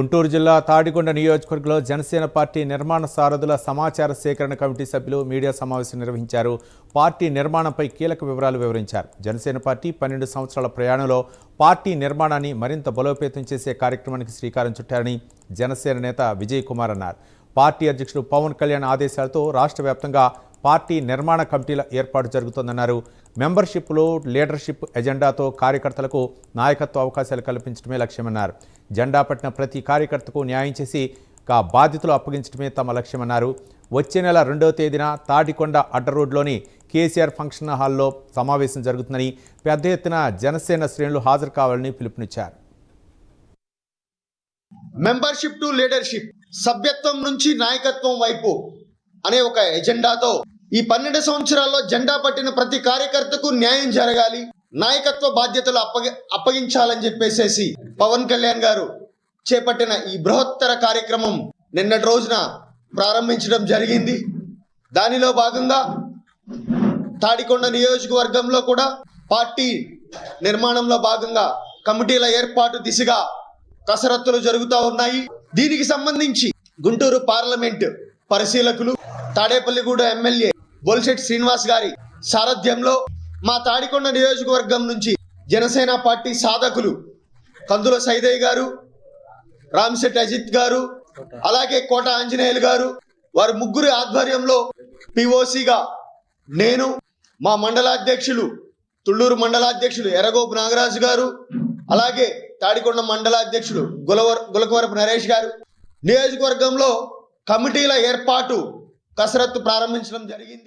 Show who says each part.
Speaker 1: గుంటూరు జిల్లా తాడికొండ నియోజకవర్గంలో జనసేన పార్టీ నిర్మాణ సారథుల సమాచార సేకరణ కమిటీ సభ్యులు మీడియా సమావేశం నిర్వహించారు. పార్టీ నిర్మాణంపై కీలక వివరాలు వివరించారు. జనసేన పార్టీ 12 సంవత్సరాల ప్రయాణంలో పార్టీ నిర్మాణాన్ని మరింత బలోపేతం చేసే కార్యక్రమానికి శ్రీకారం చుట్టారని జనసేన నేత విజయ్ కుమార్ అన్నారు. పార్టీ అధ్యక్షుడు పవన్ కళ్యాణ్ ఆదేశాలతో రాష్ట్ర వ్యాప్తంగా పార్టీ నిర్మాణ కమిటీల ఏర్పాటు జరుగుతోందన్నారు. మెంబర్షిప్లో లీడర్షిప్ ఎజెండాతో కార్యకర్తలకు నాయకత్వ అవకాశాలు కల్పించడమే లక్ష్యమన్నారు. జెండా పట్టిన ప్రతి కార్యకర్తకు న్యాయం చేసి బాధ్యతలు అప్పగించడమే తమ లక్ష్యమన్నారు. వచ్చే నెల 2వ తేదీన తాడికొండ అడ్డ రోడ్లోని కేసీఆర్ ఫంక్షన్ హాల్లో సమావేశం జరుగుతుందని, పెద్ద ఎత్తున జనసేన శ్రేణులు హాజరు కావాలని పిలుపునిచ్చారు.
Speaker 2: మెంబర్షిప్ టు లీడర్షిప్, సభ్యత్వం నుంచి నాయకత్వం వైపు అనే ఒక ఎజెండాతో ఈ 12 సంవత్సరాల్లో జెండా పట్టిన ప్రతి కార్యకర్తకు న్యాయం జరగాలి, నాయకత్వ బాధ్యతలు అప్పగించాలని చెప్పేసి పవన్ కళ్యాణ్ గారు చేపట్టిన ఈ బృహత్తర కార్యక్రమం నిన్నటి రోజున ప్రారంభించడం జరిగింది. దానిలో భాగంగా తాడికొండ నియోజకవర్గంలో కూడా పార్టీ నిర్మాణంలో భాగంగా కమిటీల ఏర్పాటు దిశగా కసరత్తులు జరుగుతూ ఉన్నాయి. దీనికి సంబంధించి గుంటూరు పార్లమెంట్ పరిశీలకులు, తాడేపల్లిగూడ ఎమ్మెల్యే బొలిశెట్టి శ్రీనివాస్ గారి సారథ్యంలో మా తాడికొండ నియోజకవర్గం నుంచి జనసేన పార్టీ సాధకులు కందుల సైదయ్య గారు, రామిశెట్టి అజిత్ గారు, అలాగే కోట ఆంజనేయులు గారు, వారి ముగ్గురి ఆధ్వర్యంలో పిఓసిగా నేను, మా మండలాధ్యక్షులు తుళ్ళూరు మండలాధ్యక్షులు ఎర్రగోపు నాగరాజు గారు, అలాగే తాడికొండ మండలాధ్యక్షులు గులకవరపు నరేష్ గారు నియోజకవర్గంలో కమిటీల ఏర్పాటు కసరత్తు ప్రారంభించడం జరిగింది.